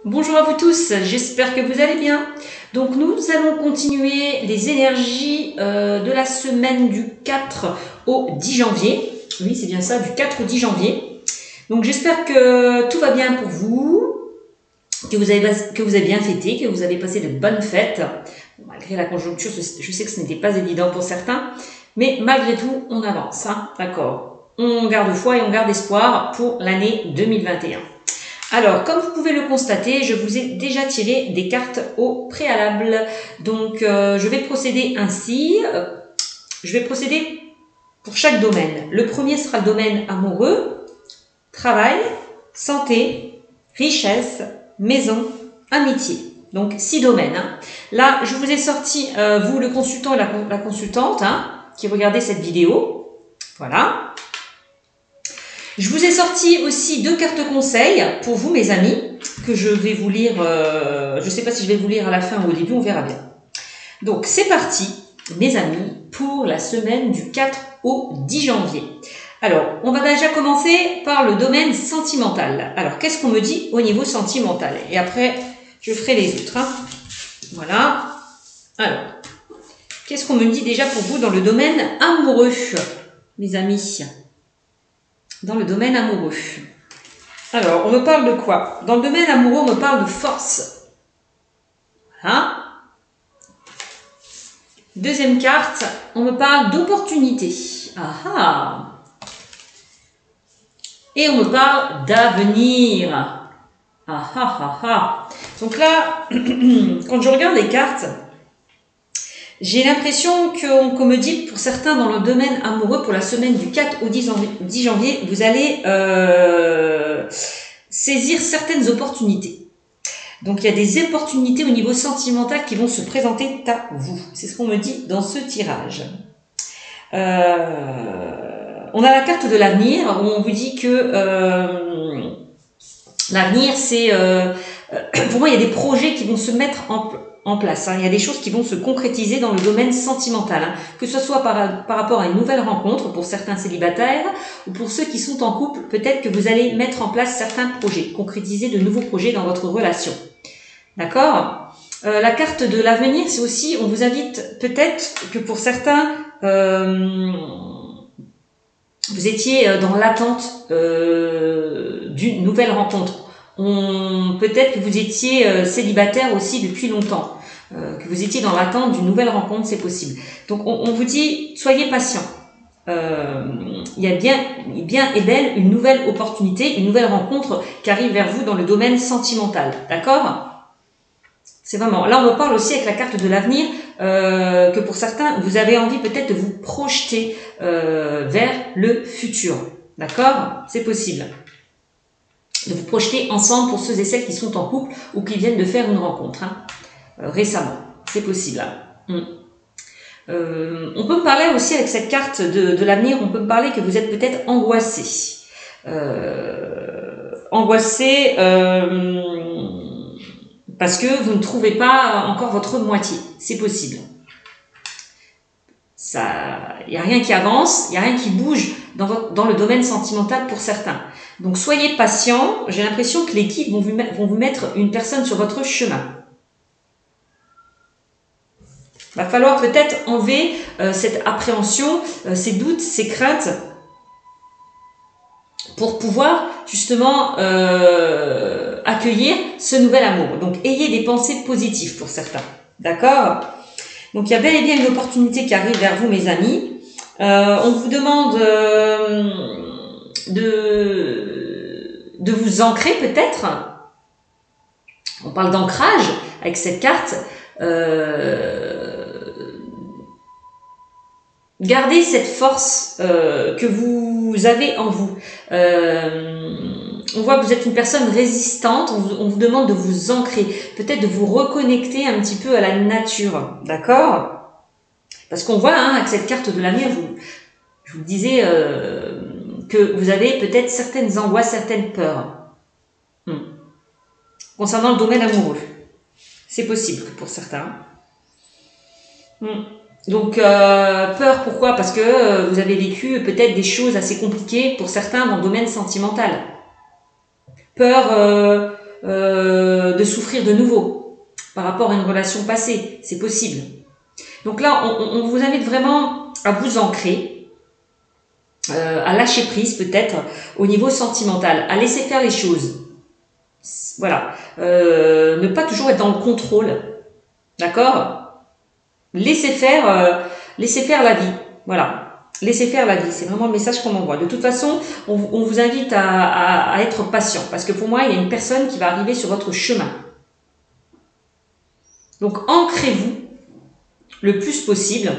Bonjour à vous tous, j'espère que vous allez bien. Donc nous allons continuer les énergies de la semaine du 4 au 10 janvier. Oui, c'est bien ça, du 4 au 10 janvier. Donc j'espère que tout va bien pour vous, que vous avez bien fêté, que vous avez passé de bonnes fêtes. Malgré la conjoncture, je sais que ce n'était pas évident pour certains, mais malgré tout, on avance, hein, d'accord. On garde foi et on garde espoir pour l'année 2021. Alors, comme vous pouvez le constater, je vous ai déjà tiré des cartes au préalable. Donc, je vais procéder ainsi. Je vais procéder pour chaque domaine. Le premier sera le domaine amoureux, travail, santé, richesse, maison, amitié. Donc, 6 domaines. Hein. Là, je vous ai sorti, vous, le consultant et la consultante, hein, qui regardez cette vidéo. Voilà. Je vous ai sorti aussi 2 cartes conseils pour vous, mes amis, que je vais vous lire. Je ne sais pas si je vais vous lire à la fin ou au début, on verra bien. Donc, c'est parti, mes amis, pour la semaine du 4 au 10 janvier. Alors, on va déjà commencer par le domaine sentimental. Alors, qu'est-ce qu'on me dit au niveau sentimental? Et après, je ferai les autres. Hein. Voilà. Alors, qu'est-ce qu'on me dit déjà pour vous dans le domaine amoureux, mes amis? Dans le domaine amoureux. Alors, on me parle de quoi? Dans le domaine amoureux, on me parle de force. Hein? Deuxième carte, on me parle d'opportunité. Ah ah! Et on me parle d'avenir. Ah ah ah ah! Donc là, quand je regarde les cartes, j'ai l'impression qu'on me dit, pour certains dans le domaine amoureux, pour la semaine du 4 au 10 janvier, vous allez saisir certaines opportunités. Donc, il y a des opportunités au niveau sentimental qui vont se présenter à vous. C'est ce qu'on me dit dans ce tirage. On a la carte de l'avenir, où on vous dit que l'avenir, c'est... pour moi, il y a des projets qui vont se mettre en place. Hein. Il y a des choses qui vont se concrétiser dans le domaine sentimental. Hein. Que ce soit par rapport à une nouvelle rencontre pour certains célibataires ou pour ceux qui sont en couple, peut-être que vous allez mettre en place certains projets, concrétiser de nouveaux projets dans votre relation. D'accord? La carte de l'avenir, c'est aussi, on vous invite peut-être que pour certains, vous étiez dans l'attente d'une nouvelle rencontre. Peut-être que vous étiez célibataire aussi depuis longtemps, que vous étiez dans l'attente d'une nouvelle rencontre, c'est possible. Donc on vous dit, soyez patient. Il y a bien et belle une nouvelle opportunité, une nouvelle rencontre qui arrive vers vous dans le domaine sentimental. D'accord? C'est vraiment, là on me parle aussi avec la carte de l'avenir, que pour certains, vous avez envie peut-être de vous projeter vers le futur. D'accord? C'est possible. De vous projeter ensemble pour ceux et celles qui sont en couple ou qui viennent de faire une rencontre hein, récemment. C'est possible. Hein. On peut me parler aussi avec cette carte de l'avenir, on peut me parler que vous êtes peut-être angoissé. Angoissé parce que vous ne trouvez pas encore votre moitié. C'est possible. Il n'y a rien qui avance, il n'y a rien qui bouge dans le domaine sentimental pour certains. Donc soyez patient. J'ai l'impression que les guides vont vous mettre une personne sur votre chemin. Il va falloir peut-être enlever cette appréhension, ces doutes, ces craintes pour pouvoir justement accueillir ce nouvel amour. Donc ayez des pensées positives pour certains. D'accord? Donc il y a bel et bien une opportunité qui arrive vers vous, mes amis. On vous demande de vous ancrer peut-être. On parle d'ancrage avec cette carte. Gardez cette force que vous avez en vous. On voit que vous êtes une personne résistante, on vous demande de vous ancrer, peut-être de vous reconnecter un petit peu à la nature, d'accord? Parce qu'on voit, hein, avec cette carte de l'avenir, je vous disais que vous avez peut-être certaines angoisses, certaines peurs. Concernant le domaine amoureux. C'est possible pour certains. Donc, peur, pourquoi? Parce que vous avez vécu peut-être des choses assez compliquées pour certains dans le domaine sentimental. Peur de souffrir de nouveau par rapport à une relation passée. C'est possible. Donc là, on vous invite vraiment à vous ancrer, à lâcher prise peut-être au niveau sentimental, à laisser faire les choses. Voilà. Ne pas toujours être dans le contrôle. D'accord? Laissez faire la vie. Voilà. Laissez faire la vie. C'est vraiment le message qu'on m'envoie. De toute façon, on vous invite à être patient. Parce que pour moi, il y a une personne qui va arriver sur votre chemin. Donc, ancrez-vous le plus possible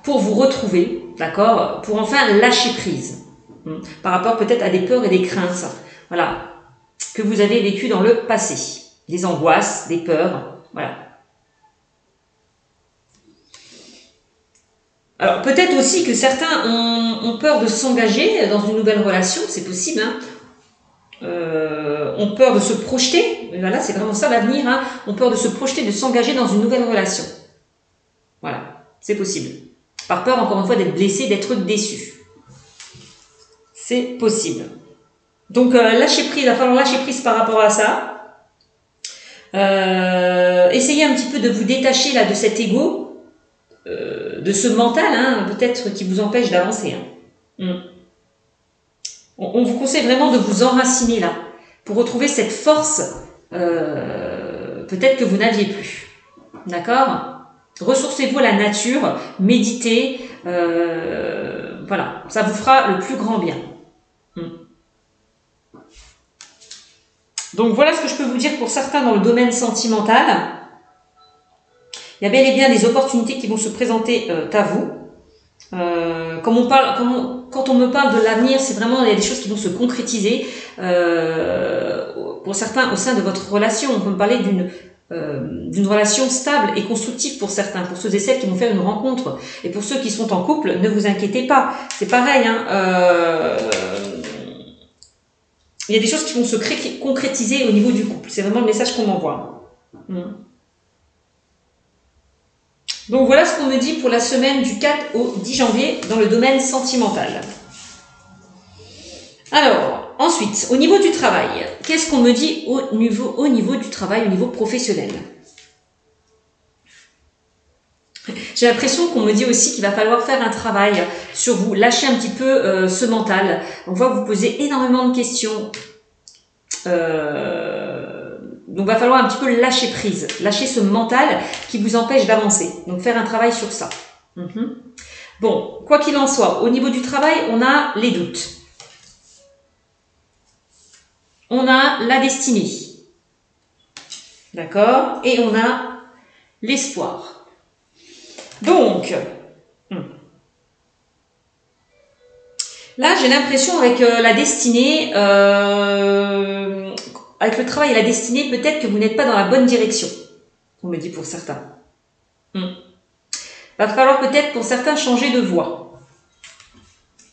pour vous retrouver, d'accord? Pour enfin lâcher prise. Par rapport peut-être à des peurs et des craintes. Voilà. Que vous avez vécu dans le passé. Des angoisses, des peurs. Voilà. Alors, peut-être aussi que certains ont peur de s'engager dans une nouvelle relation, c'est possible, hein. Ont peur de se projeter, voilà, c'est vraiment ça l'avenir, hein. Ont peur de se projeter, de s'engager dans une nouvelle relation. Voilà, c'est possible. Par peur, encore une fois, d'être blessé, d'être déçu. C'est possible. Donc, lâcher prise, il va falloir lâcher prise par rapport à ça. Essayez un petit peu de vous détacher là de cet ego. De ce mental, hein, peut-être qui vous empêche d'avancer. Hein. On vous conseille vraiment de vous enraciner là, pour retrouver cette force peut-être que vous n'aviez plus. D'accord? Ressourcez-vous à la nature, méditez, voilà, ça vous fera le plus grand bien. Donc voilà ce que je peux vous dire pour certains dans le domaine sentimental. Il y a bel et bien des opportunités qui vont se présenter à vous. Quand on me parle de l'avenir, c'est vraiment il y a des choses qui vont se concrétiser. Pour certains, au sein de votre relation, on peut me parler d'une relation stable et constructive pour certains, pour ceux et celles qui vont faire une rencontre. Et pour ceux qui sont en couple, ne vous inquiétez pas. C'est pareil. Hein, il y a des choses qui vont se concrétiser au niveau du couple. C'est vraiment le message qu'on m'envoie. Donc voilà ce qu'on me dit pour la semaine du 4 au 10 janvier dans le domaine sentimental. Alors, ensuite, au niveau du travail, qu'est-ce qu'on me dit au niveau du travail, au niveau professionnel? J'ai l'impression qu'on me dit aussi qu'il va falloir faire un travail sur vous, lâcher un petit peu ce mental. On voit que vous posez énormément de questions. Donc, il va falloir un petit peu lâcher prise, lâcher ce mental qui vous empêche d'avancer. Donc, faire un travail sur ça. Bon, quoi qu'il en soit, au niveau du travail, on a les doutes. On a la destinée. D'accord? Et on a l'espoir. Donc, là, j'ai l'impression avec la destinée, avec le travail et la destinée, peut-être que vous n'êtes pas dans la bonne direction, on me dit pour certains. Va falloir peut-être pour certains changer de voie.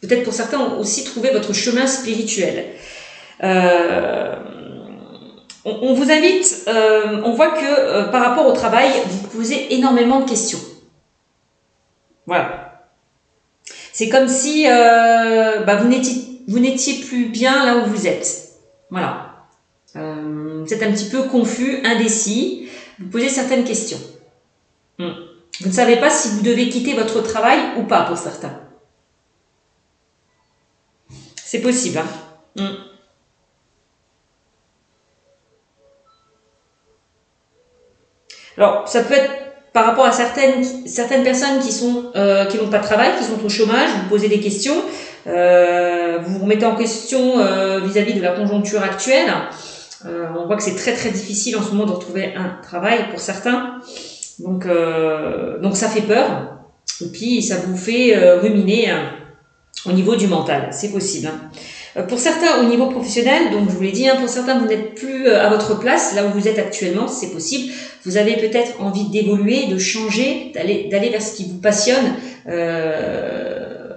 Peut-être pour certains aussi trouver votre chemin spirituel. On vous invite, on voit que par rapport au travail, vous posez énormément de questions. Voilà. C'est comme si vous n'étiez plus bien là où vous êtes. Voilà. Vous êtes un petit peu confus, indécis, vous posez certaines questions. Vous ne savez pas si vous devez quitter votre travail ou pas pour certains. C'est possible. Hein. Alors, ça peut être par rapport à certaines personnes qui n'ont pas de travail, qui sont au chômage, vous posez des questions, vous vous remettez en question vis-à-vis de la conjoncture actuelle. On voit que c'est très très difficile en ce moment de retrouver un travail pour certains. Donc ça fait peur. Et puis ça vous fait ruminer au niveau du mental. C'est possible. Hein. Pour certains au niveau professionnel, donc je vous l'ai dit, hein, pour certains vous n'êtes plus à votre place, là où vous êtes actuellement, c'est possible. Vous avez peut-être envie d'évoluer, de changer, d'aller vers ce qui vous passionne.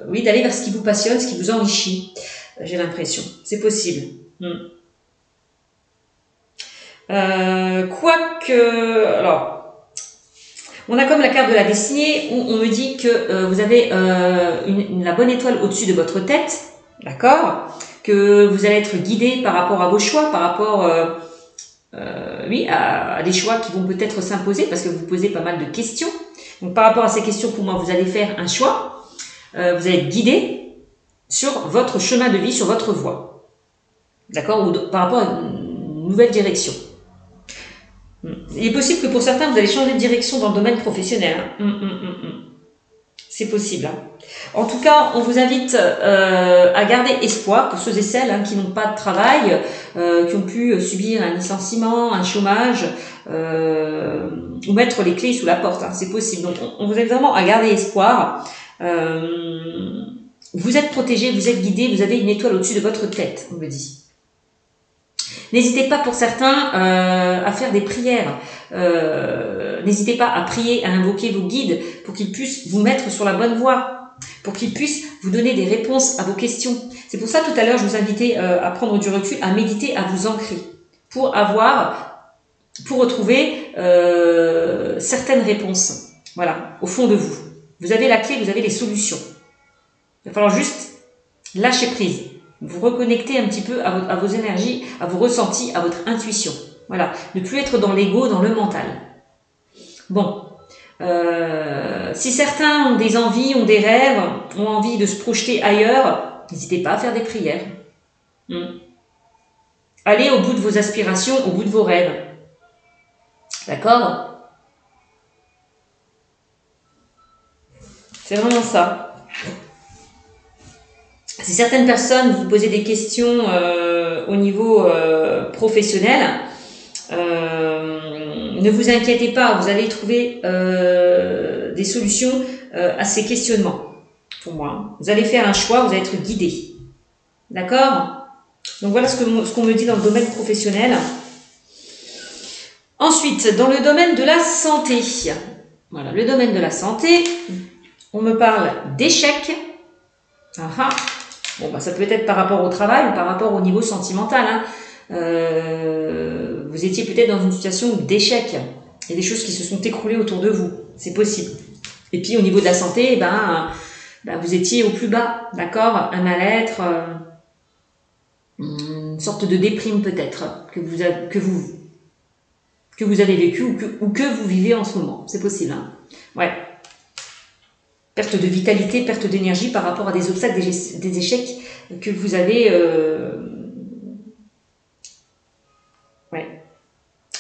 Oui, d'aller vers ce qui vous passionne, ce qui vous enrichit. J'ai l'impression. C'est possible. Quoique, alors, on a comme la carte de la destinée où on me dit que vous avez la bonne étoile au-dessus de votre tête, d'accord, que vous allez être guidé par rapport à vos choix, par rapport oui, à des choix qui vont peut-être s'imposer parce que vous posez pas mal de questions. Donc par rapport à ces questions, pour moi, vous allez faire un choix. Vous allez être guidé sur votre chemin de vie, sur votre voie. D'accord? Ou par rapport à une nouvelle direction. Il est possible que pour certains, vous allez changer de direction dans le domaine professionnel. C'est possible. En tout cas, on vous invite à garder espoir pour ceux et celles qui n'ont pas de travail, qui ont pu subir un licenciement, un chômage, ou mettre les clés sous la porte. C'est possible. Donc, on vous invite vraiment à garder espoir. Vous êtes protégé, vous êtes guidé, vous avez une étoile au-dessus de votre tête, on me dit. N'hésitez pas pour certains à faire des prières. N'hésitez pas à prier, à invoquer vos guides pour qu'ils puissent vous mettre sur la bonne voie, pour qu'ils puissent vous donner des réponses à vos questions. C'est pour ça tout à l'heure je vous invitais à prendre du recul, à méditer, à vous ancrer, pour retrouver certaines réponses. Voilà, au fond de vous. Vous avez la clé, vous avez les solutions. Il va falloir juste lâcher prise. Vous reconnecter un petit peu à vos énergies, à vos ressentis, à votre intuition. Voilà, ne plus être dans l'ego, dans le mental. Bon, si certains ont des envies, ont des rêves, ont envie de se projeter ailleurs, n'hésitez pas à faire des prières. Allez au bout de vos aspirations, au bout de vos rêves. D'accord? C'est vraiment ça. Si certaines personnes vous posez des questions au niveau professionnel, ne vous inquiétez pas, vous allez trouver des solutions à ces questionnements. Pour moi, vous allez faire un choix, vous allez être guidé. D'accord? Donc voilà ce qu'on me dit dans le domaine professionnel. Ensuite, dans le domaine de la santé. Voilà, le domaine de la santé, on me parle d'échec. Bon, ça peut être par rapport au travail ou par rapport au niveau sentimental. Vous étiez peut-être dans une situation d'échec. Il y a des choses qui se sont écroulées autour de vous. C'est possible. Et puis au niveau de la santé, vous étiez au plus bas, d'accord? Un mal-être, une sorte de déprime peut-être que vous avez vécu ou que vous vivez en ce moment. C'est possible. Ouais. Perte de vitalité, perte d'énergie par rapport à des obstacles, des échecs que vous avez...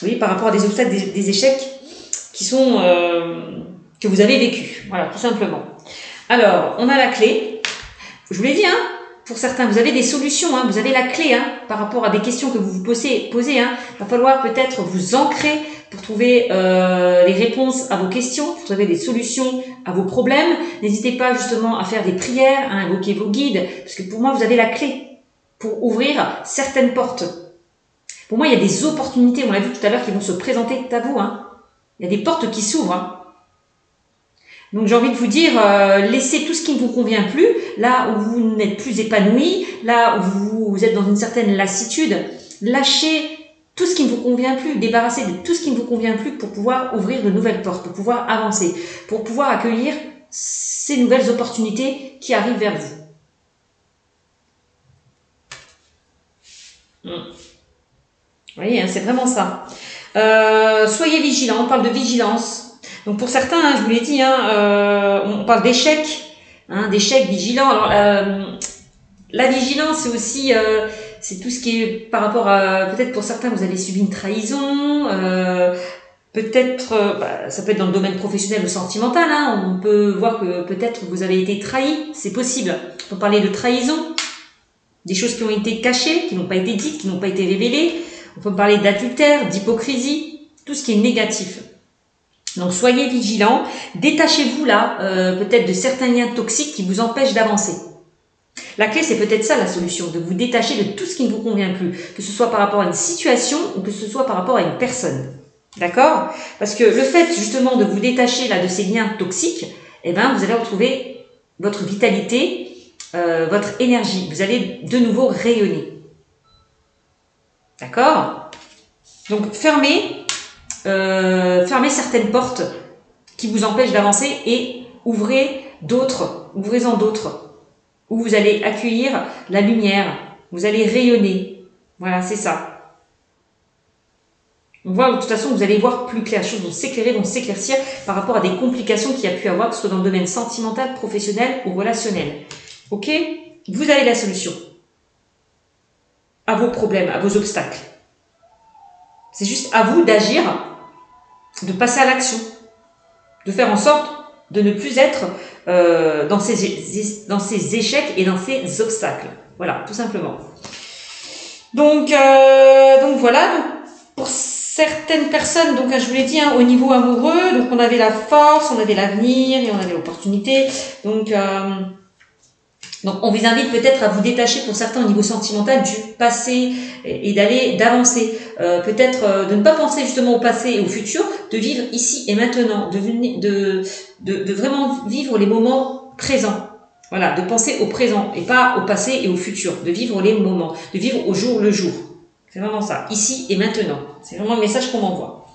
Oui, par rapport à des obstacles, des échecs qui sont que vous avez vécu. Voilà, tout simplement. Alors, on a la clé. Je vous l'ai dit, pour certains, vous avez des solutions, vous avez la clé par rapport à des questions que vous vous posez. Il va falloir peut-être vous ancrer pour trouver les réponses à vos questions, pour trouver des solutions à vos problèmes. N'hésitez pas justement à faire des prières, à invoquer vos guides, parce que pour moi, vous avez la clé pour ouvrir certaines portes. Pour moi, il y a des opportunités, on l'a vu tout à l'heure, qui vont se présenter à vous. Il y a des portes qui s'ouvrent. Donc j'ai envie de vous dire, laissez tout ce qui ne vous convient plus, là où vous n'êtes plus épanoui, là où vous êtes dans une certaine lassitude, lâchez tout ce qui ne vous convient plus, débarrassez de tout ce qui ne vous convient plus pour pouvoir ouvrir de nouvelles portes, pour pouvoir avancer, pour pouvoir accueillir ces nouvelles opportunités qui arrivent vers vous. Vous voyez, c'est vraiment ça. Soyez vigilants, on parle de vigilance. Donc pour certains, je vous l'ai dit, on parle d'échec, d'échec vigilant. Alors la vigilance, c'est aussi c'est tout ce qui est par rapport à, peut-être pour certains, vous avez subi une trahison, peut-être, ça peut être dans le domaine professionnel ou sentimental, on peut voir que peut-être vous avez été trahi, c'est possible. On peut parler de trahison, des choses qui ont été cachées, qui n'ont pas été dites, qui n'ont pas été révélées. On peut parler d'adultère, d'hypocrisie, tout ce qui est négatif. Donc soyez vigilants, détachez-vous là peut-être de certains liens toxiques qui vous empêchent d'avancer. La clé, c'est peut-être ça la solution, de vous détacher de tout ce qui ne vous convient plus, que ce soit par rapport à une situation ou que ce soit par rapport à une personne. D'accord? Parce que le fait justement de vous détacher là de ces liens toxiques, vous allez retrouver votre vitalité, votre énergie. Vous allez de nouveau rayonner. D'accord? Donc fermez certaines portes qui vous empêchent d'avancer et ouvrez-en d'autres, où vous allez accueillir la lumière, vous allez rayonner. Voilà, c'est ça. On voit de toute façon, vous allez voir plus clair, les choses vont s'éclairer, vont s'éclaircir par rapport à des complications qu'il y a pu avoir, que ce soit dans le domaine sentimental, professionnel ou relationnel. Ok? Vous avez la solution à vos problèmes, à vos obstacles. C'est juste à vous d'agir, de passer à l'action, de faire en sorte de ne plus être dans ces échecs et dans ces obstacles. Voilà, tout simplement. Donc voilà, donc, pour certaines personnes, donc je vous l'ai dit, hein, au niveau amoureux, donc on avait la force, on avait l'avenir et on avait l'opportunité. Donc on vous invite peut-être à vous détacher pour certains au niveau sentimental du passé et d'avancer. Peut-être de ne pas penser justement au passé et au futur, de vivre ici et maintenant, de vraiment vivre les moments présents. Voilà, de penser au présent et pas au passé et au futur, de vivre les moments, de vivre au jour le jour. C'est vraiment ça, ici et maintenant. C'est vraiment le message qu'on m'envoie.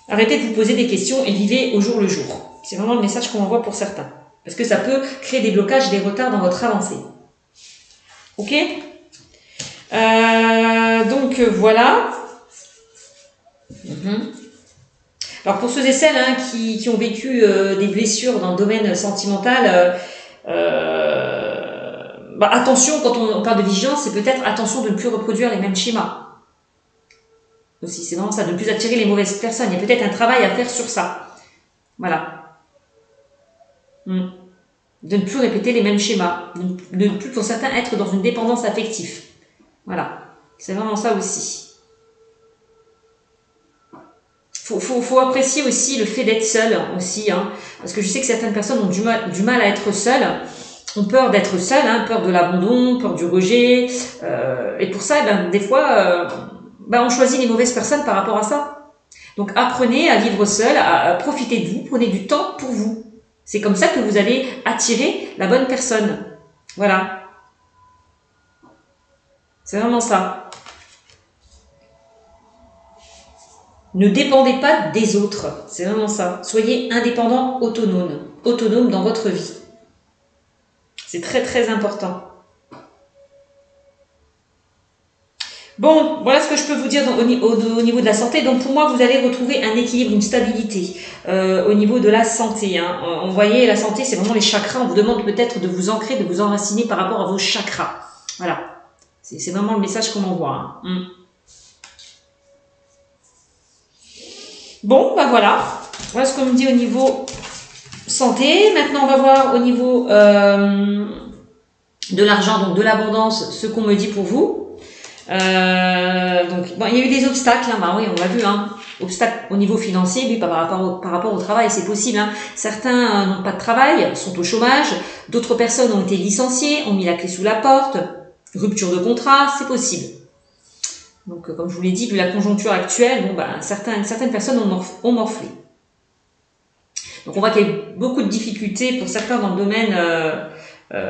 Arrêtez de vous poser des questions et vivez au jour le jour. C'est vraiment le message qu'on m'envoie pour certains. Parce que ça peut créer des blocages et des retards dans votre avancée. Ok? Donc voilà. Alors pour ceux et celles qui ont vécu des blessures dans le domaine sentimental, attention, quand on parle de vigilance, c'est peut-être attention de ne plus reproduire les mêmes schémas. Aussi, c'est vraiment ça, de ne plus attirer les mauvaises personnes. Il y a peut-être un travail à faire sur ça. Voilà. De ne plus répéter les mêmes schémas, de ne plus pour certains être dans une dépendance affective. Voilà, c'est vraiment ça aussi. Faut apprécier aussi le fait d'être seul aussi, parce que je sais que certaines personnes ont du mal à être seules, ont peur d'être seules, peur de l'abandon, peur du rejet, et pour ça, des fois, on choisit les mauvaises personnes par rapport à ça. Donc apprenez à vivre seul, à profiter de vous, prenez du temps pour vous. C'est comme ça que vous allez attirer la bonne personne. Voilà. C'est vraiment ça. Ne dépendez pas des autres. C'est vraiment ça. Soyez indépendant, autonome dans votre vie. C'est très très important. Bon, voilà ce que je peux vous dire au niveau de la santé. Donc pour moi, vous allez retrouver un équilibre, une stabilité au niveau de la santé. Vous voyez, la santé, c'est vraiment les chakras. On vous demande peut-être de vous ancrer, de vous enraciner par rapport à vos chakras. Voilà, c'est vraiment le message qu'on m'envoie. Bon, voilà. Voilà ce qu'on me dit au niveau santé. Maintenant, on va voir au niveau de l'argent, donc de l'abondance, ce qu'on me dit pour vous. Il y a eu des obstacles, oui, on l'a vu, obstacles au niveau financier, oui, par rapport au travail, c'est possible. Certains n'ont pas de travail, sont au chômage, d'autres personnes ont été licenciées, ont mis la clé sous la porte, rupture de contrat, c'est possible. Donc, comme je vous l'ai dit, vu la conjoncture actuelle, certaines personnes ont morflé. Donc, on voit qu'il y a eu beaucoup de difficultés pour certains dans le domaine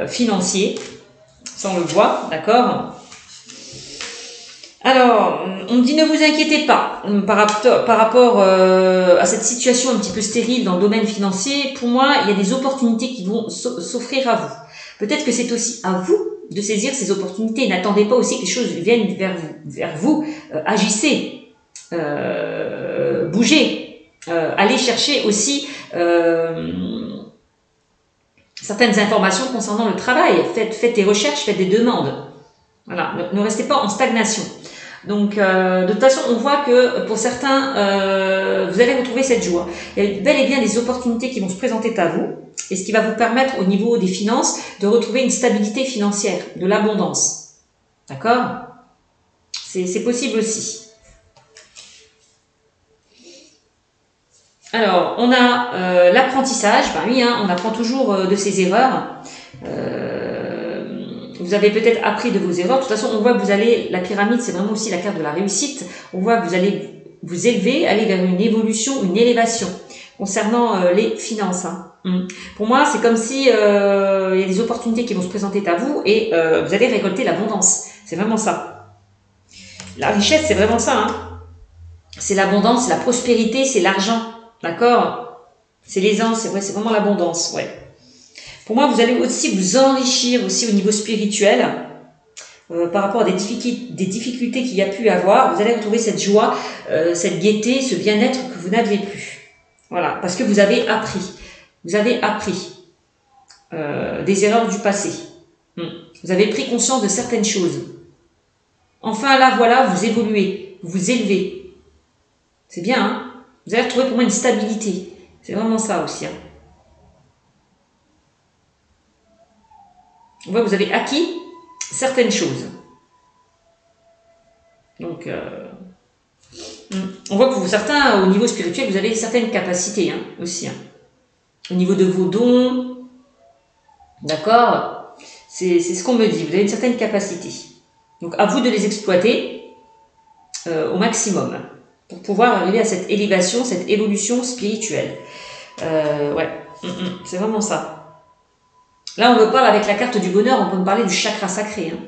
financier. Ça, on le voit, d'accord ? Alors, on me dit ne vous inquiétez pas par rapport à cette situation un petit peu stérile dans le domaine financier. Pour moi, il y a des opportunités qui vont s'offrir à vous. Peut-être que c'est aussi à vous de saisir ces opportunités. N'attendez pas aussi que les choses viennent vers vous. Agissez, bougez, allez chercher aussi certaines informations concernant le travail. Faites des recherches, faites des demandes. Voilà, ne restez pas en stagnation. Donc, de toute façon, on voit que pour certains, vous allez retrouver cette joie. Il y a bel et bien des opportunités qui vont se présenter à vous, et ce qui va vous permettre, au niveau des finances, de retrouver une stabilité financière, de l'abondance. D'accord ? C'est possible aussi. Alors, on a l'apprentissage. Oui, on apprend toujours de ses erreurs. Vous avez peut-être appris de vos erreurs. De toute façon, on voit que la pyramide, c'est vraiment aussi la carte de la réussite. On voit que vous allez vous élever, aller vers une évolution, une élévation concernant les finances. Pour moi, c'est comme si il y a des opportunités qui vont se présenter à vous et vous allez récolter l'abondance. C'est vraiment ça. La richesse, c'est vraiment ça. C'est l'abondance, c'est la prospérité, c'est l'argent. D'accord ? C'est l'aisance, c'est vraiment l'abondance. Ouais. Pour moi, vous allez aussi vous enrichir aussi au niveau spirituel. par rapport à des difficultés qu'il y a pu avoir, vous allez retrouver cette joie, cette gaieté, ce bien-être que vous n'aviez plus. Voilà, parce que vous avez appris. Vous avez appris des erreurs du passé. Vous avez pris conscience de certaines choses. Enfin, là, voilà, vous évoluez, vous vous élevez. C'est bien, hein? Vous allez retrouver pour moi une stabilité. C'est vraiment ça aussi, hein. On voit que vous avez acquis certaines choses. Donc, on voit que certains, au niveau spirituel, vous avez certaines capacités, hein, aussi. Hein. Au niveau de vos dons, d'accord? C'est ce qu'on me dit, vous avez une certaine capacité. Donc, à vous de les exploiter au maximum pour pouvoir arriver à cette élévation, cette évolution spirituelle. Ouais, c'est vraiment ça. Là, on me parle avec la carte du bonheur, on peut me parler du chakra sacré. Hein.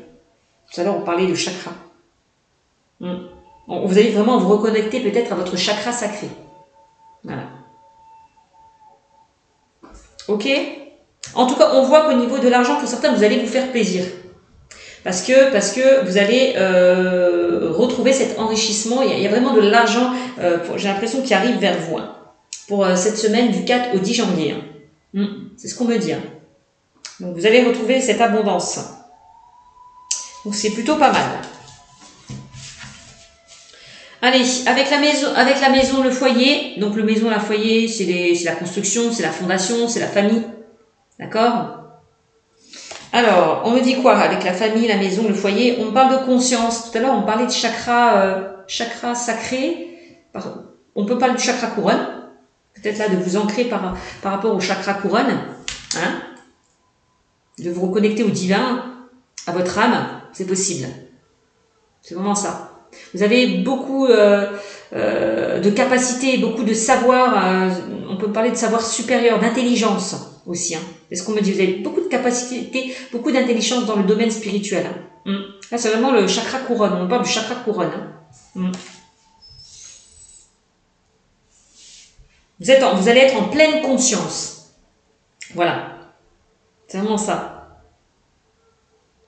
Tout à l'heure, on parlait de chakra. Vous allez vraiment vous reconnecter peut-être à votre chakra sacré. Voilà. Ok? En tout cas, on voit qu'au niveau de l'argent, pour certains, vous allez vous faire plaisir. Parce que vous allez retrouver cet enrichissement. Il y a vraiment de l'argent, j'ai l'impression, qui arrive vers vous. Hein, pour cette semaine du 4 au 10 janvier. Hein. C'est ce qu'on me dit. Hein. Donc, vous allez retrouver cette abondance. Donc, c'est plutôt pas mal. Allez, avec la maison, le foyer. Donc, le maison, la foyer, c'est la construction, c'est la fondation, c'est la famille. D'accord? Alors, on me dit quoi avec la famille, la maison, le foyer? On parle de conscience. Tout à l'heure, on parlait de chakra sacré. On peut parler du chakra couronne. Peut-être là, de vous ancrer par rapport au chakra couronne. Hein? De vous reconnecter au divin, à votre âme. C'est possible. C'est vraiment ça. Vous avez beaucoup de capacités, beaucoup de savoir. On peut parler de savoir supérieur, d'intelligence aussi. Hein. C'est ce qu'on me dit. Vous avez beaucoup de capacités, beaucoup d'intelligence dans le domaine spirituel. Hein. Là, c'est vraiment le chakra couronne. On parle du chakra couronne. Hein. Vous allez être en pleine conscience. Voilà. C'est vraiment ça.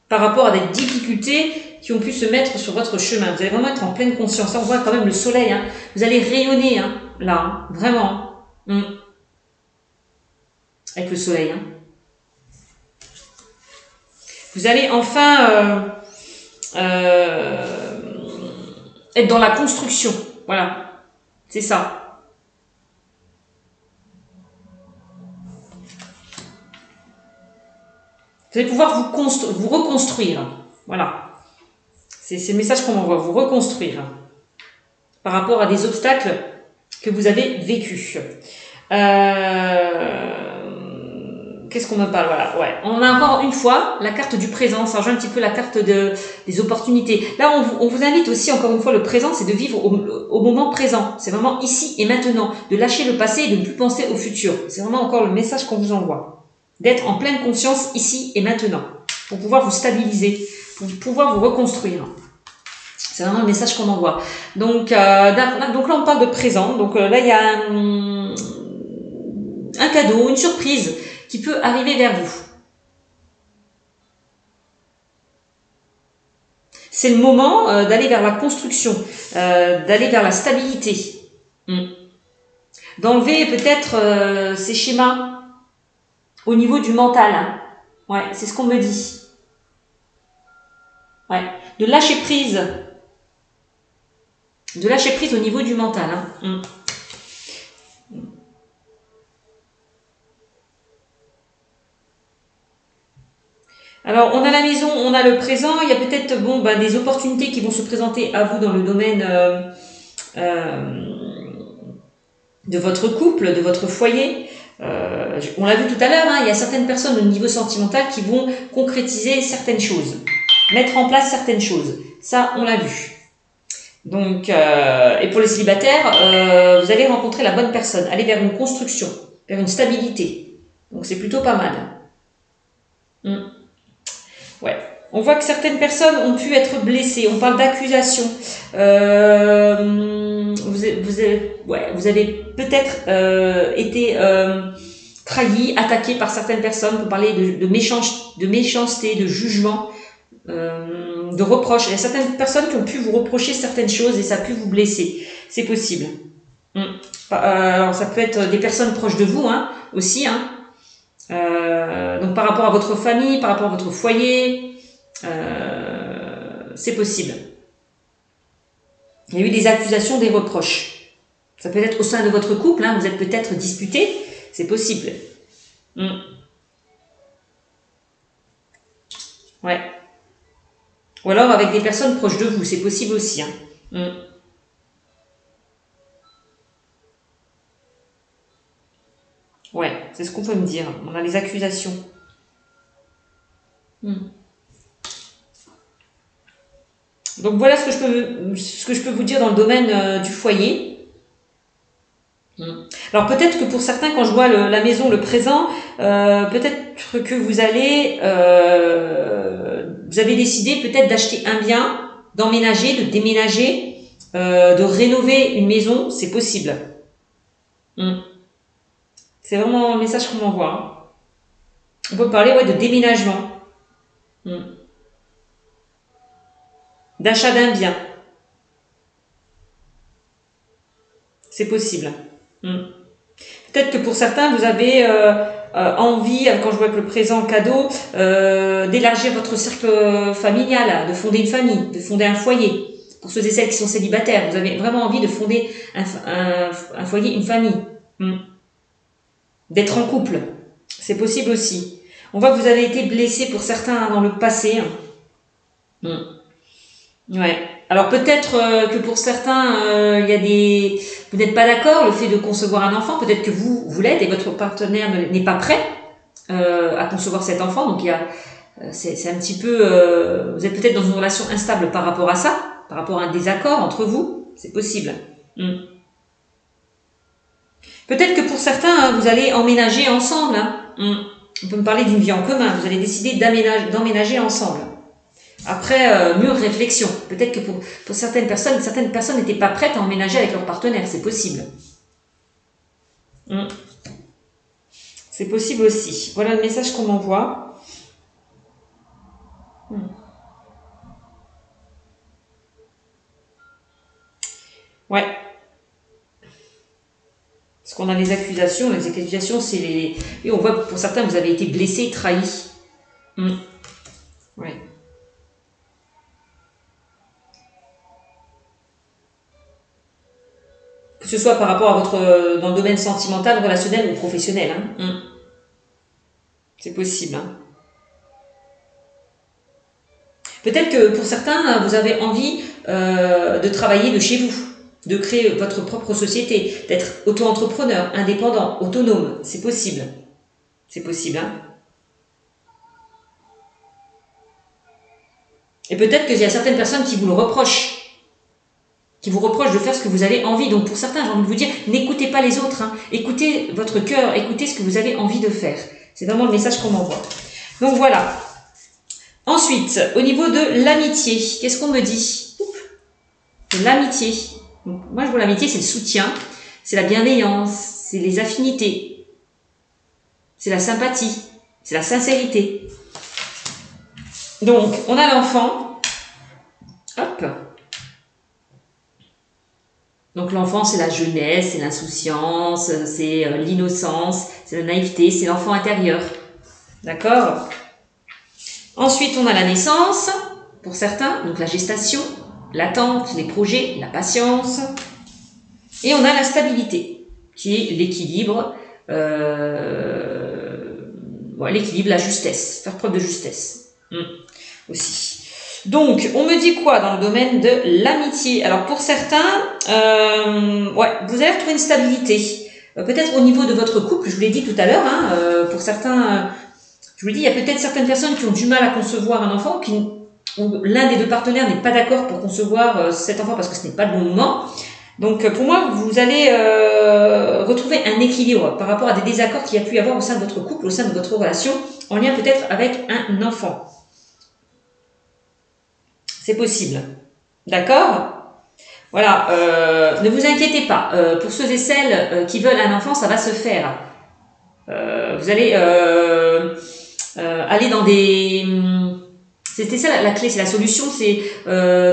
Par rapport à des difficultés qui ont pu se mettre sur votre chemin. Vous allez vraiment être en pleine conscience. Là, on voit quand même le soleil. Hein. Vous allez rayonner, hein, là. Hein. Vraiment. Avec le soleil. Hein. Vous allez enfin être dans la construction. Voilà. C'est ça. Vous allez pouvoir vous reconstruire. Voilà. C'est le message qu'on m'envoie. Vous reconstruire. Par rapport à des obstacles que vous avez vécus. Qu'est-ce qu'on me parle? Voilà, ouais. On a encore une fois la carte du présent. Ça rejoint un petit peu la carte des opportunités. Là, on vous invite aussi, encore une fois, le présent, c'est de vivre au moment présent. C'est vraiment ici et maintenant. De lâcher le passé et de ne plus penser au futur. C'est vraiment encore le message qu'on vous envoie. D'être en pleine conscience ici et maintenant. Pour pouvoir vous stabiliser. Pour pouvoir vous reconstruire. C'est vraiment le message qu'on envoie. Donc là, on parle de présent. Donc là, il y a un cadeau, une surprise qui peut arriver vers vous. C'est le moment d'aller vers la construction, d'aller vers la stabilité. D'enlever peut-être ces schémas au niveau du mental. Hein. Ouais, c'est ce qu'on me dit. Ouais, de lâcher prise. De lâcher prise au niveau du mental. Hein. Alors, on a la maison, on a le présent. Il y a peut-être des opportunités qui vont se présenter à vous dans le domaine de votre couple, de votre foyer. On l'a vu tout à l'heure, hein, il y a certaines personnes au niveau sentimental qui vont concrétiser certaines choses, mettre en place certaines choses. Ça, on l'a vu. Donc, et pour les célibataires, vous allez rencontrer la bonne personne, aller vers une construction, vers une stabilité. Donc, c'est plutôt pas mal. Ouais. On voit que certaines personnes ont pu être blessées. On parle d'accusation. Vous avez peut-être été trahi, attaqué par certaines personnes. On peut parler de méchanceté, de jugement. de reproches. Il y a certaines personnes qui ont pu vous reprocher certaines choses et ça a pu vous blesser. C'est possible. Alors ça peut être des personnes proches de vous hein, aussi. Hein. Donc par rapport à votre famille, par rapport à votre foyer, c'est possible. Il y a eu des accusations, des reproches. Ça peut être au sein de votre couple, hein, vous êtes peut-être disputé, c'est possible. Ouais. Ou alors avec des personnes proches de vous, c'est possible aussi. Hein. Ouais, c'est ce qu'on peut me dire. On a les accusations. Donc voilà ce que je peux vous dire dans le domaine du foyer. Alors peut-être que pour certains, quand je vois la maison, le présent, peut-être que vous avez décidé peut-être d'acheter un bien, d'emménager, de déménager, de rénover une maison, c'est possible. C'est vraiment un message qu'on m'envoie. Hein. On peut parler de déménagement. D'achat d'un bien. C'est possible. Peut-être que pour certains, vous avez envie, quand je vois avec le présent cadeau, d'élargir votre cercle familial, de fonder une famille, de fonder un foyer. Pour ceux et celles qui sont célibataires, vous avez vraiment envie de fonder un foyer, une famille. D'être en couple. C'est possible aussi. On voit que vous avez été blessé pour certains dans le passé. Ouais. Alors peut-être que pour certains, vous n'êtes pas d'accord, le fait de concevoir un enfant, peut-être que vous l'êtes et votre partenaire n'est pas prêt à concevoir cet enfant. Donc c'est un petit peu, vous êtes peut-être dans une relation instable par rapport à ça, par rapport à un désaccord entre vous. C'est possible. Peut-être que pour certains, vous allez emménager ensemble. On peut me parler d'une vie en commun. Vous allez décider d'emménager ensemble. Après, mûre réflexion. Peut-être que pour certaines personnes n'étaient pas prêtes à emménager avec leur partenaire. C'est possible. C'est possible aussi. Voilà le message qu'on m'envoie. Ouais. Parce qu'on a les accusations. Les accusations, c'est les... Et on voit que pour certains, vous avez été blessé, trahi. Ouais. Que ce soit par rapport à dans le domaine sentimental, relationnel ou professionnel. C'est possible. Peut-être que pour certains, vous avez envie de travailler de chez vous, de créer votre propre société, d'être auto-entrepreneur, indépendant, autonome. C'est possible. C'est possible. Et peut-être qu'il y a certaines personnes qui vous le reprochent. Qui vous reprochent de faire ce que vous avez envie. Donc pour certains, j'ai envie de vous dire, n'écoutez pas les autres. Écoutez votre cœur, écoutez ce que vous avez envie de faire. C'est vraiment le message qu'on m'envoie. Donc voilà. Ensuite, au niveau de l'amitié, qu'est-ce qu'on me dit? De l'amitié. Moi, je vois l'amitié, c'est le soutien, c'est la bienveillance, c'est les affinités, c'est la sympathie, c'est la sincérité. Donc, on a l'enfant. Hop. Donc, l'enfant, c'est la jeunesse, c'est l'insouciance, c'est l'innocence, c'est la naïveté, c'est l'enfant intérieur. D'accord? Ensuite, on a la naissance, pour certains, donc la gestation, l'attente, les projets, la patience. Et on a la stabilité, qui est l'équilibre, l'équilibre, la justesse, faire preuve de justesse aussi. Donc, on me dit quoi dans le domaine de l'amitié? Alors, pour certains, vous allez retrouver une stabilité. Peut-être au niveau de votre couple, je vous l'ai dit tout à l'heure, pour certains... Je vous le dis, il y a peut-être certaines personnes qui ont du mal à concevoir un enfant, où l'un des deux partenaires n'est pas d'accord pour concevoir cet enfant parce que ce n'est pas le bon moment. Donc pour moi, vous allez retrouver un équilibre par rapport à des désaccords qu'il y a pu y avoir au sein de votre couple, au sein de votre relation, en lien peut-être avec un enfant. C'est possible. D'accord ? Voilà, ne vous inquiétez pas. Pour ceux et celles qui veulent un enfant, ça va se faire. Vous allez aller dans des C'était ça la clé, c'est la solution, c'est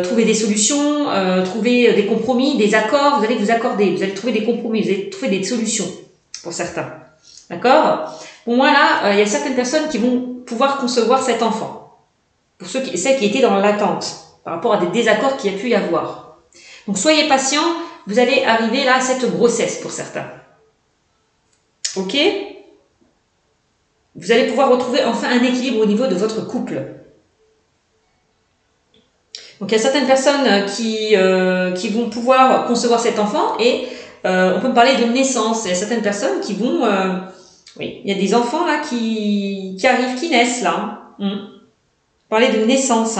trouver des solutions, trouver des compromis, des accords, vous allez vous accorder, vous allez trouver des compromis, vous allez trouver des solutions pour certains. D'accord? Pour moi là, il y a certaines personnes qui vont pouvoir concevoir cet enfant. Pour celles qui étaient dans l'attente, par rapport à des désaccords qu'il y a pu y avoir. Donc soyez patients, vous allez arriver là à cette grossesse pour certains. Ok? Vous allez pouvoir retrouver enfin un équilibre au niveau de votre couple. Donc il y a certaines personnes qui vont pouvoir concevoir cet enfant et on peut parler de naissance. Il y a certaines personnes qui vont... oui, il y a des enfants là qui arrivent, qui naissent là. Parler de naissance.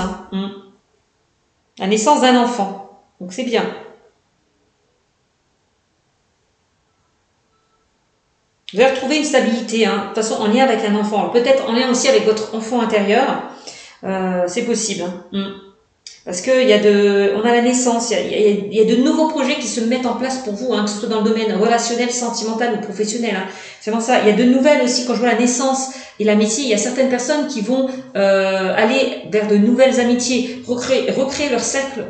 La naissance d'un enfant. Donc c'est bien. Vous allez retrouver une stabilité, de toute façon en lien avec un enfant. Peut-être en lien aussi avec votre enfant intérieur. C'est possible. Parce que on a la naissance, il y a de nouveaux projets qui se mettent en place pour vous, que ce soit dans le domaine relationnel, sentimental ou professionnel. C'est vraiment ça. Il y a de nouvelles aussi, quand je vois la naissance et l'amitié, il y a certaines personnes qui vont aller vers de nouvelles amitiés, recréer leur cercle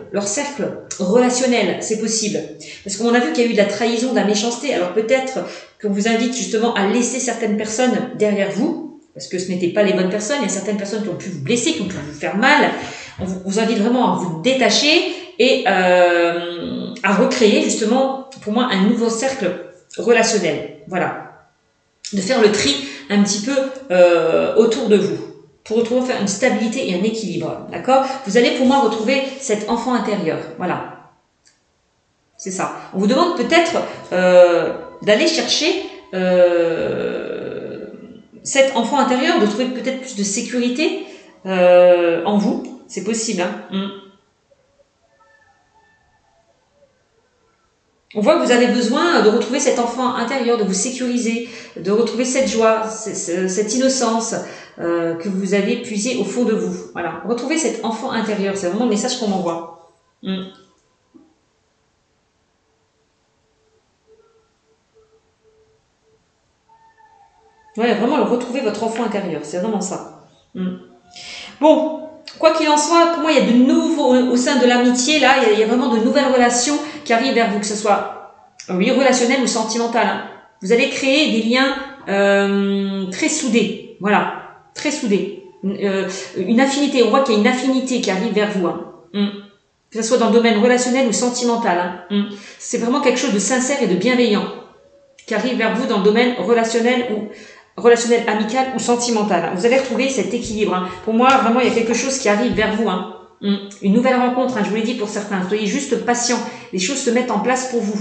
relationnel, c'est possible. Parce qu'on a vu qu'il y a eu de la trahison, de la méchanceté, alors peut-être qu'on vous invite justement à laisser certaines personnes derrière vous, parce que ce n'étaient pas les bonnes personnes, il y a certaines personnes qui ont pu vous blesser, qui ont pu vous faire mal. On vous invite vraiment à vous détacher et à recréer justement, pour moi, un nouveau cercle relationnel. Voilà. De faire le tri un petit peu autour de vous pour retrouver faire une stabilité et un équilibre. D'accord? Vous allez pour moi retrouver cet enfant intérieur. Voilà. C'est ça. On vous demande peut-être d'aller chercher cet enfant intérieur, de trouver peut-être plus de sécurité en vous. C'est possible. On voit que vous avez besoin de retrouver cet enfant intérieur, de vous sécuriser, de retrouver cette joie, cette innocence que vous avez puisée au fond de vous. Voilà. Retrouvez cet enfant intérieur, c'est vraiment le message qu'on m'envoie. Ouais, vraiment retrouver votre enfant intérieur, c'est vraiment ça. Bon, quoi qu'il en soit, pour moi, il y a de nouveaux, au sein de l'amitié, là, il y a vraiment de nouvelles relations qui arrivent vers vous, que ce soit, oui, relationnel ou sentimental. Vous allez créer des liens très soudés, voilà, très soudés. Une affinité, on voit qu'il y a une affinité qui arrive vers vous. Que ce soit dans le domaine relationnel ou sentimental. C'est vraiment quelque chose de sincère et de bienveillant qui arrive vers vous dans le domaine relationnel amical ou sentimental. Vous allez retrouver cet équilibre. Pour moi, vraiment, il y a quelque chose qui arrive vers vous. Une nouvelle rencontre, je vous l'ai dit pour certains. Soyez juste patient. Les choses se mettent en place pour vous.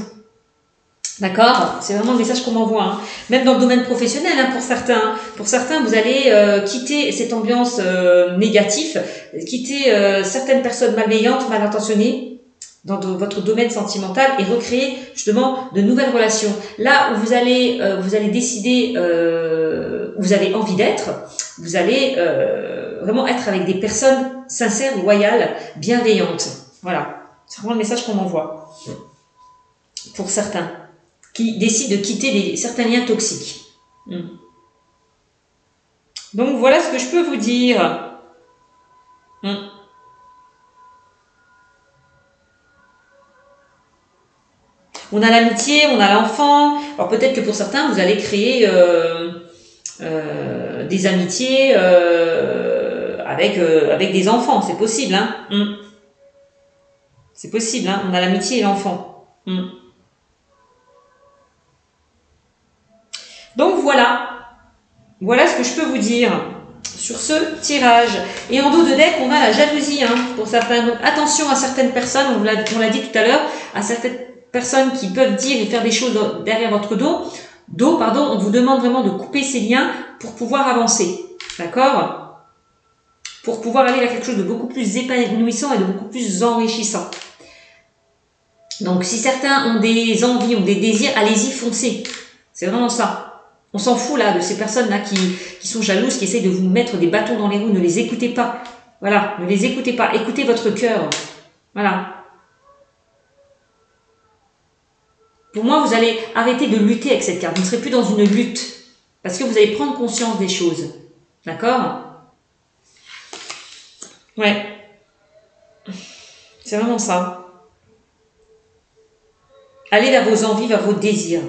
D'accord? C'est vraiment le message qu'on m'envoie. Même dans le domaine professionnel, pour certains. Pour certains, vous allez quitter cette ambiance négative, quitter certaines personnes malveillantes, mal intentionnées, dans votre domaine sentimental et recréer justement de nouvelles relations. Là où vous allez décider où vous avez envie d'être, vous allez vraiment être avec des personnes sincères, loyales, bienveillantes. Voilà, c'est vraiment le message qu'on m'envoie. Pour certains qui décident de quitter certains liens toxiques. Donc voilà ce que je peux vous dire. On a l'amitié, on a l'enfant. Alors peut-être que pour certains, vous allez créer des amitiés avec des enfants. C'est possible. C'est possible. On a l'amitié et l'enfant. Donc voilà. Voilà ce que je peux vous dire sur ce tirage. Et en dos de deck, on a la jalousie pour certains. Donc attention à certaines personnes, on l'a dit tout à l'heure, à certaines personnes qui peuvent dire et faire des choses derrière votre dos, on vous demande vraiment de couper ces liens pour pouvoir avancer. D'accord? Pour pouvoir aller vers quelque chose de beaucoup plus épanouissant et de beaucoup plus enrichissant. Donc si certains ont des envies, ont des désirs, allez-y, foncez. C'est vraiment ça. On s'en fout là de ces personnes-là qui sont jalouses, qui essayent de vous mettre des bâtons dans les roues. Ne les écoutez pas. Voilà, ne les écoutez pas. Écoutez votre cœur. Voilà. Pour moi, vous allez arrêter de lutter avec cette carte. Vous ne serez plus dans une lutte. Parce que vous allez prendre conscience des choses. D'accord? Ouais. C'est vraiment ça. Allez vers vos envies, vers vos désirs.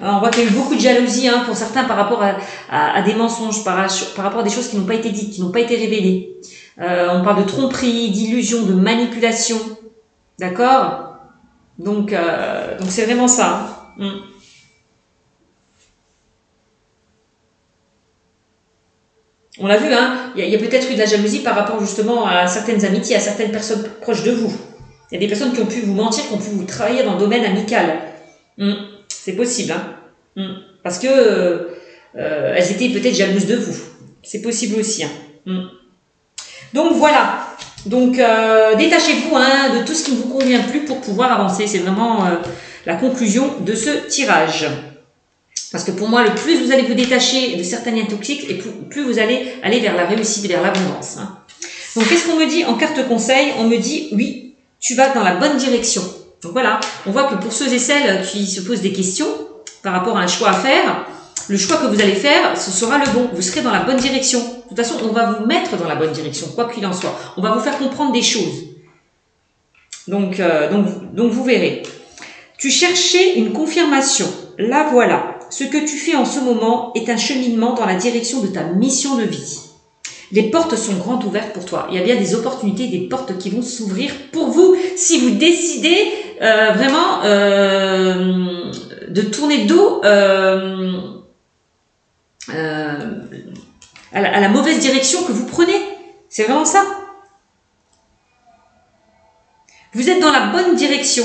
Alors, on voit qu'il y a eu beaucoup de jalousie pour certains par rapport à des mensonges, par rapport à des choses qui n'ont pas été dites, qui n'ont pas été révélées. On parle de tromperie, d'illusion, de manipulation. D'accord? Donc c'est vraiment ça. On l'a vu, il y a peut-être eu de la jalousie par rapport justement à certaines amitiés, à certaines personnes proches de vous. Il y a des personnes qui ont pu vous mentir, qui ont pu vous trahir dans le domaine amical. C'est possible, parce que elles étaient peut-être jalouses de vous. C'est possible aussi. Donc voilà. Donc détachez-vous de tout ce qui ne vous convient plus pour pouvoir avancer. C'est vraiment la conclusion de ce tirage. Parce que pour moi, le plus vous allez vous détacher de certains liens toxiques, et plus vous allez aller vers la réussite, vers l'abondance. Donc qu'est-ce qu'on me dit en carte conseil? On me dit oui, tu vas dans la bonne direction. Donc voilà, on voit que pour ceux et celles qui se posent des questions par rapport à un choix à faire, le choix que vous allez faire, ce sera le bon. Vous serez dans la bonne direction. De toute façon, on va vous mettre dans la bonne direction, quoi qu'il en soit. On va vous faire comprendre des choses. Donc vous verrez. Tu cherchais une confirmation. La voilà. Ce que tu fais en ce moment est un cheminement dans la direction de ta mission de vie. Les portes sont grandes ouvertes pour toi. Il y a bien des opportunités, des portes qui vont s'ouvrir pour vous si vous décidez vraiment de tourner dos à la mauvaise direction que vous prenez. C'est vraiment ça. Vous êtes dans la bonne direction.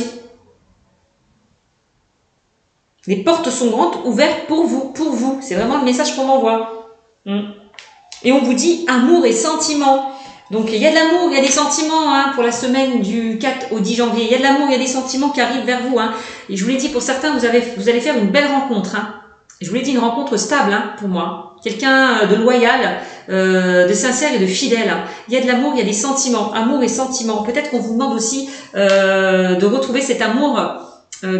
Les portes sont grandes ouvertes pour vous. C'est vraiment le message qu'on m'envoie. Et on vous dit amour et sentiments. Donc il y a de l'amour, il y a des sentiments pour la semaine du 4 au 10 janvier. Il y a de l'amour, il y a des sentiments qui arrivent vers vous. Et je vous l'ai dit, pour certains, vous allez faire une belle rencontre. Je vous l'ai dit, une rencontre stable pour moi. Quelqu'un de loyal, de sincère et de fidèle. Il y a de l'amour, il y a des sentiments. Amour et sentiments. Peut-être qu'on vous demande aussi de retrouver cet amour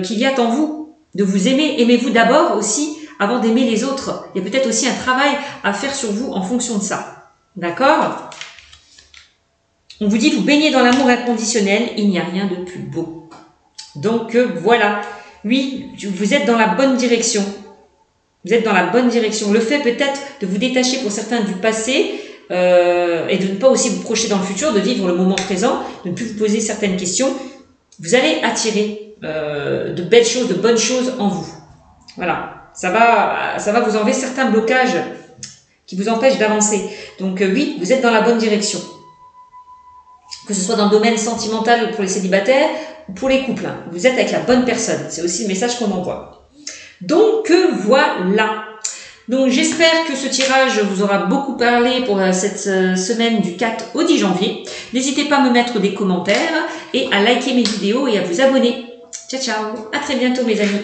qu'il y a en vous. De vous aimer. Aimez-vous d'abord aussi avant d'aimer les autres. Il y a peut-être aussi un travail à faire sur vous en fonction de ça. D'accord? On vous dit, vous baignez dans l'amour inconditionnel, il n'y a rien de plus beau. Donc voilà, oui, vous êtes dans la bonne direction. Vous êtes dans la bonne direction. Le fait peut-être de vous détacher pour certains du passé et de ne pas aussi vous projeter dans le futur, de vivre le moment présent, de ne plus vous poser certaines questions, vous allez attirer de belles choses, de bonnes choses en vous. Voilà, ça va vous enlever certains blocages qui vous empêchent d'avancer. Donc oui, vous êtes dans la bonne direction. Que ce soit dans le domaine sentimental pour les célibataires ou pour les couples. Vous êtes avec la bonne personne. C'est aussi le message qu'on envoie. Donc voilà. Donc j'espère que ce tirage vous aura beaucoup parlé pour cette semaine du 4 au 10 janvier. N'hésitez pas à me mettre des commentaires et à liker mes vidéos et à vous abonner. Ciao, ciao. À très bientôt mes amis.